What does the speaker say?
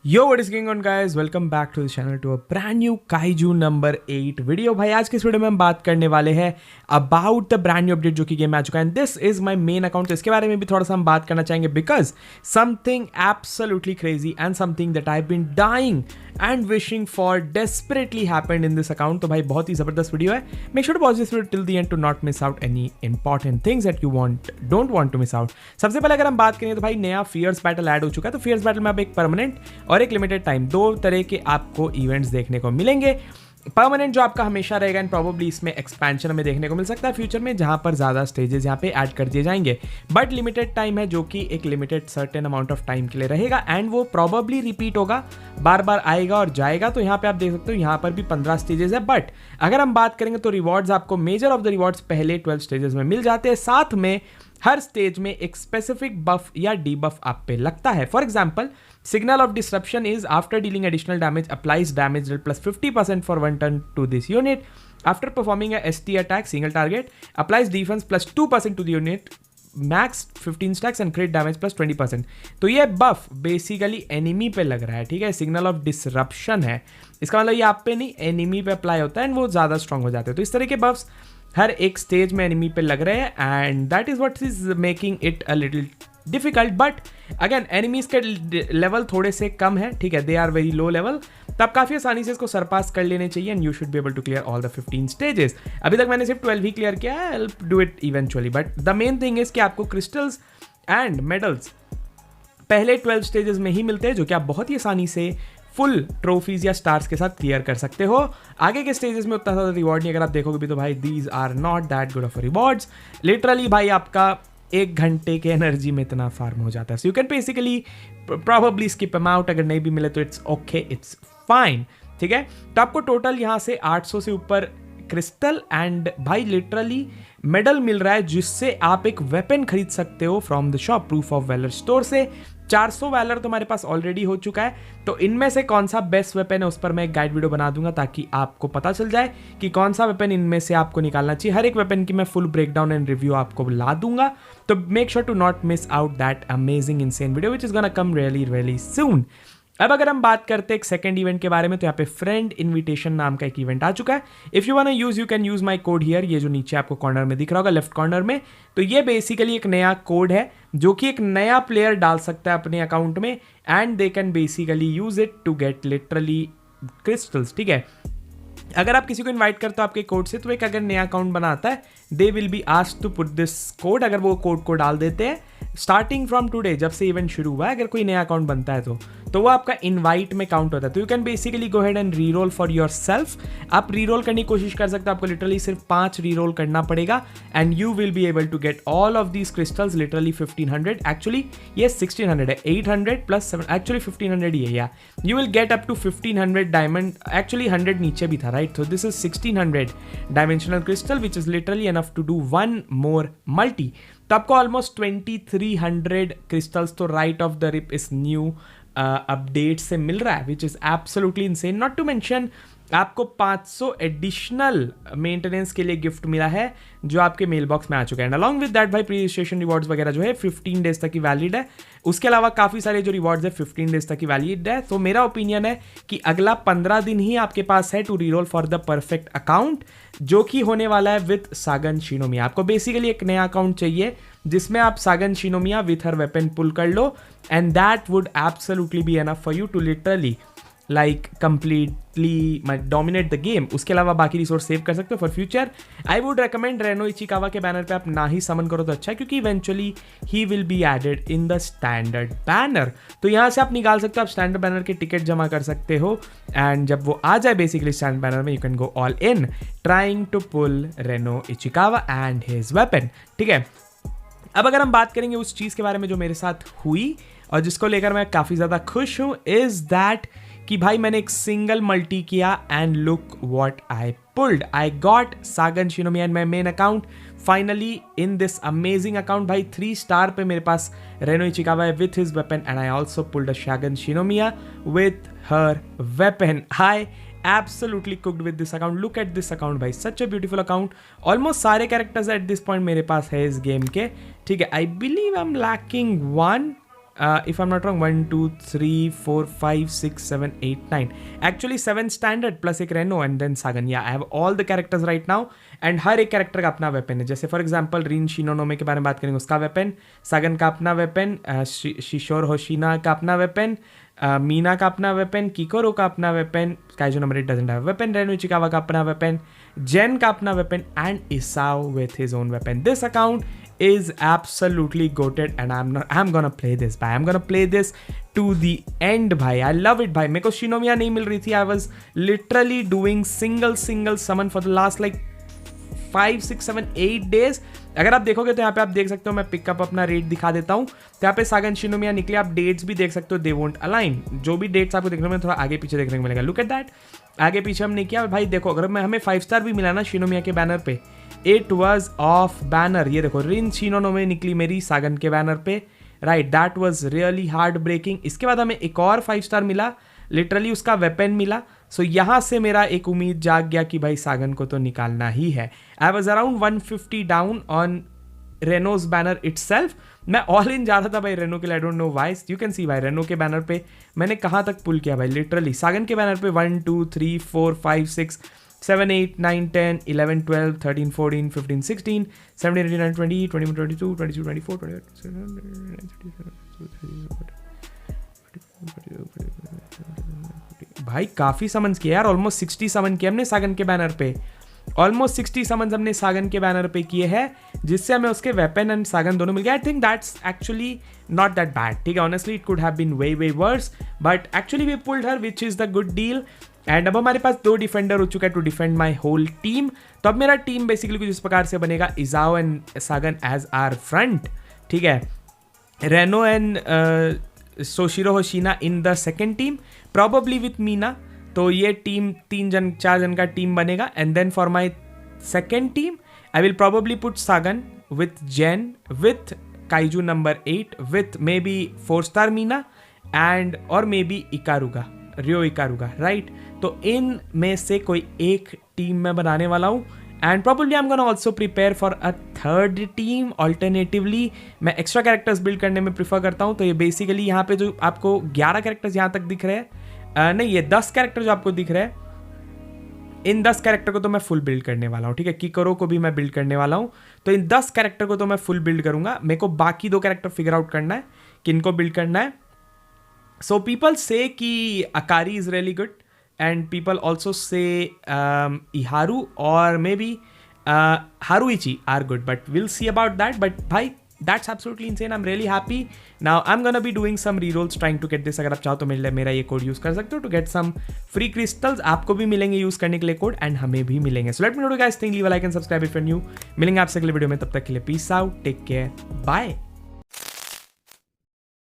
Yo, what is going on guys? Welcome back to the channel to a brand new Kaiju number 8 video. भाई आज के इस video में हम बात करने वाले हैं about the brand new update जो कि गेम में आ चुका है and this is my main account. तो इसके बारे में भी थोड़ा सा हम बात करना चाहेंगे because something absolutely crazy and something that I have been dying and wishing for desperately happened in this account. तो भाई बहुत ही जबरदस्त वीडियो है। Make sure to watch this video till the end to not miss out any important things that you don't want to miss out. सबसे पहले अगर हम बात करें तो भाई नया फियर्स बैटल ऐड हो चुका है। तो फियर्स बैटल में अब एक परमानेंट और एक लिमिटेड टाइम दो तरह के आपको इवेंट्स देखने को मिलेंगे। परमानेंट जो आपका हमेशा रहेगा एंड प्रोबेबली इसमें एक्सपेंशन हमें देखने को मिल सकता है फ्यूचर में, जहां पर ज्यादा स्टेजेस यहां पे ऐड कर दिए जाएंगे। बट लिमिटेड टाइम है जो कि एक limited certain amount of time के लिए रहेगा एंड वो प्रोबेबली रिपीट होगा, बार बार आएगा और जाएगा। तो यहाँ पे आप देख सकते हो यहाँ पर भी 15 स्टेजेस है। बट अगर हम बात करेंगे तो रिवॉर्ड्स आपको मेजर ऑफ द रिवॉर्ड्स पहले 12 स्टेजेस में मिल जाते हैं। साथ में हर स्टेज में एक स्पेसिफिक बफ या डीबफ आप पे लगता है। For example, signal of disruption is after dealing additional damage applies damage dealt plus 50% for one turn to this unit. After performing a ST attack single target applies defense plus 2% to the unit, max 15 stacks and crit damage plus 20%। तो ये बफ basically enemy पे लग रहा है, ठीक है। Signal of disruption है, इसका मतलब ये आप पे नहीं एनिमी पे अप्लाई होता है एंड वो ज़्यादा स्ट्रॉन्ग हो जाते हैं। तो इस तरह के बफ्स हर एक स्टेज में एनिमी पे लग रहे हैं and that is what is making it a little difficult. But again enemies के लेवल थोड़े से कम है, ठीक है, they are very low level. तो आप काफी आसानी से इसको सरपास कर लेने चाहिए and you should be able to clear all the 15 stages. अभी तक मैंने सिर्फ 12 ही क्लियर किया है, I will do it eventually. But the main thing is कि आपको क्रिस्टल्स एंड मेडल्स पहले 12 स्टेजेस में ही मिलते हैं, जो कि आप बहुत ही आसानी से फुल ट्रॉफीज या स्टार्स के साथ क्लियर कर सकते हो। आगे के स्टेजेस में उतना ज़्यादा रिवॉर्ड नहीं, अगर आप देखोगे भी तो भाई these are not that good of rewards. Literally भाई आपका 1 घंटे के एनर्जी में इतना फार्म हो जाता है। So you can basically probably skip am out, अगर नहीं भी मिले तो इट्स ओके, इट्स फाइन, ठीक है। तो आपको टोटल यहाँ से 800 से ऊपर क्रिस्टल एंड भाई लिटरली मेडल मिल रहा है, जिससे आप एक वेपन खरीद सकते हो from the shop proof of valour store से। 400 वैलर तो हमारे पास ऑलरेडी हो चुका है। तो इनमें से कौन सा बेस्ट वेपन है उस पर मैं एक गाइड वीडियो बना दूंगा ताकि आपको पता चल जाए कि कौन सा वेपन इनमें से आपको निकालना चाहिए। हर एक वेपन की मैं फुल ब्रेकडाउन एंड रिव्यू आपको ला दूंगा। तो make sure to not miss out that amazing insane video which is gonna come really really soon. अब अगर हम बात करते हैं एक सेकंड इवेंट के बारे में, तो यहाँ पे फ्रेंड इनविटेशन नाम का एक इवेंट आ चुका है। If you want use you can use my code here, ये जो नीचे आपको कॉर्नर में दिख रहा होगा लेफ्ट कॉर्नर में। तो ये बेसिकली एक नया कोड है जो कि एक नया प्लेयर डाल सकता है अपने अकाउंट में and they can basically use it to get literally crystals, ठीक है। अगर आप किसी को इनवाइट करते हो आपके कोड से, तो एक अगर नया अकाउंट बनाता है they will be asked to put this code. अगर वो कोड को डाल देते हैं स्टार्टिंग फ्रॉम टुडे, जब से इवेंट शुरू हुआ है, अगर कोई नया अकाउंट बनता है तो वो आपका इनवाइट में काउंट होता है। तो you can basically go ahead and reroll for yourself. आप रीरोल करने की कोशिश कर सकते हो, आपको लिटरली सिर्फ 5 रीरोल करना पड़ेगा and you will be able to get all of these crystals literally 1500। Actually ये 1600 है, 800 प्लस 7, एक्चुअली 1500 ही है। या you will get up to 1500 diamond, actually 100 नीचे भी था, राइट। तो this is 1600 dimensional crystal which is literally enough to do 1 more multi. तो आपको ऑलमोस्ट 2300 क्रिस्टल्स तो राइट ऑफ द रिप इस न्यू अपडेट से मिल रहा है which is absolutely insane. Not to mention आपको 500 एडिशनल मेंटेनेंस के लिए गिफ्ट मिला है जो आपके मेल बॉक्स में आ चुका है। एंड अलॉन्ग विद दैट भाई प्री रजिस्ट्रेशन रिवॉर्ड्स वगैरह जो है 15 डेज तक की वैलिड है। उसके अलावा काफ़ी सारे जो रिवॉर्ड्स है 15 डेज तक की वैलिड है। तो मेरा ओपिनियन है कि अगला 15 दिन ही आपके पास है to reroll for the perfect account, जो कि होने वाला है विथ सागन शिनोमिया। आपको बेसिकली एक नया अकाउंट चाहिए जिसमें आप सागन शिनोमिया विथ हर वेपन पुल कर लो and that would absolutely be enough for you to literally like completely dominate the game. उसके अलावा बाकी रिसोर्स सेव कर सकते हो for future. I would recommend Reno Ichikawa के बैनर पे आप ना ही समन करो तो अच्छा है, क्योंकि eventually he will be added in the standard banner. तो यहाँ से आप निकाल सकते हो, आप स्टैंडर्ड बैनर के टिकट जमा कर सकते हो एंड जब वो आ जाए बेसिकली स्टैंडर्ड बैनर में, you can go all in trying to pull Reno Ichikawa and his weapon, ठीक है। अब अगर हम बात करेंगे उस चीज़ के बारे में जो मेरे साथ हुई और जिसको लेकर मैं काफ़ी ज़्यादा खुश हूँ, इज़ दैट कि भाई मैंने एक सिंगल मल्टी किया and look what I pulled. I got Sagan Shinomiya and my main account finally in this amazing account. भाई 3 स्टार पे मेरे पास रेनो इचिकावा है with his weapon and I also pulled a Sagan Shinomiya with हर weapon. I absolutely cooked with this account. Look at this account भाई, such a beautiful account. Almost सारे characters at this point मेरे पास है इस game के, ठीक है। I believe I'm lacking one if I'm not wrong 1 2 3 4 5 6 7 8 9 actually 7 standard plus एक Reno and then Sagan. Yeah, I have all the characters right now and हर एक कैरेक्टर का अपना वेपन है. जैसे फॉर एग्जाम्पल रिन शिनोनोमे के बारे में बात करेंगे, उसका वेपन, सागन का अपना वेपन, शिशोर होशिना का अपना वेपन, मीना का अपना वेपन, किकोरो का अपना weapon, Kaiju number 8 doesn't have weapon, Reno Ichikawa का अपना वेपन, जेन का अपना weapon and Isao with his own weapon. This account is absolutely goated and I'm gonna play this bhai. I'm gonna play this to the end bhai. I love it bhai. मेरे को Shinomiya नहीं मिल रही थी. I was literally doing single summon for the last like 5 6 7 8 days. अगर आप देखोगे तो यहाँ पे आप देख सकते हो, मैं पिकअप अपना रेट दिखा देता हूँ. तो यहाँ पे सागन शिनोमिया निकले, आप डेट्स भी देख सकते हो, दे वोंट अलाइन. जो भी डेट्स आपको देखने में थोड़ा आगे पीछे देखने को मिलेगा. लुक एट दैट, आगे पीछे हमने किया भाई. देखो अगर हमें 5 स्टार भी मिला ना शिनोमिया के बैनर पे, इट वॉज ऑफ बैनर. ये देखो रिन शिनोनोमे निकली मेरी सागन के बैनर पे, right. That was really hard breaking. इसके बाद हमें एक और 5 स्टार मिला, लिटरली उसका वेपन मिला. सो यहाँ से मेरा एक उम्मीद जाग गया कि भाई सागन को तो निकालना ही है. I was around 150 down on Reno's banner itself. मैं ऑल इन जा रहा था भाई रेनो के लिए. I don't know why. You can see भाई रेनो के बैनर पे मैंने कहाँ तक पुल किया भाई, लिटरली. सागन के बैनर पे 1 2 3 4 5 6 7 8 9 10 11 12 13 14 15 16 17 18 19 20 21 22 22 24 28 भाई काफ़ी समन्स किया यार. ऑलमोस्ट 60 समन किए हमने सागन के बैनर पे. ऑलमोस्ट 60 समन्स हमने सागन के बैनर पे किए हैं, जिससे हमें उसके वेपन एंड सागन दोनों मिल गया. I think that's actually not that bad. ठीक है, honestly it could have been way worse, but actually we pulled her, which is the good deal. And अब हमारे पास 2 डिफेंडर हो चुका है to defend my whole team. तो अब मेरा टीम बेसिकली कुछ इस प्रकार से बनेगा. Isao and Sagan as our front, ठीक है. Reno and Soshiro Hoshina in the second team, probably with Mina. तो ये टीम 4 जन का टीम बनेगा. And then for my second team I will probably put Sagan with Gen with Kaiju number 8 with maybe 4 star Mina and और may be इकारुगा, Rio इकारुगा, right. तो इन में से कोई एक टीम मैं बनाने वाला हूँ. And probably I am gonna also prepare for a third team. Alternatively मैं एक्स्ट्रा कैरेक्टर्स बिल्ड करने में प्रीफर करता हूँ. तो ये बेसिकली यहाँ पे जो आपको 11 कैरेक्टर्स यहाँ तक दिख रहे हैं, नहीं ये 10 कैरेक्टर जो आपको दिख रहे हैं, इन 10 कैरेक्टर को तो मैं फुल बिल्ड करने वाला हूँ. ठीक है, किकोरो को भी मैं बिल्ड करने वाला हूँ. तो इन 10 कैरेक्टर को तो मैं फुल बिल्ड करूंगा. मेरे को बाकी 2 कैरेक्टर फिगर आउट करना है किनको बिल्ड करना है. सो पीपल से कि Akari is really good and people also say Iharu और maybe Haruichi are good, but will see about that. But भाई that's absolutely insane. I'm really happy. Now I'm gonna be doing some rerolls trying to get this. अगर आप चाहो तो मेरा ये code use कर सकते हो to get some free crystals. आपको भी मिलेंगे यूज करने के लिए कोड एंड हमें भी मिलेंगे. So let me know guys, think, leave a like and subscribe if you're new. मिलेंगे आपसे अगले वीडियो में. तब तक के लिए peace out, take care, bye.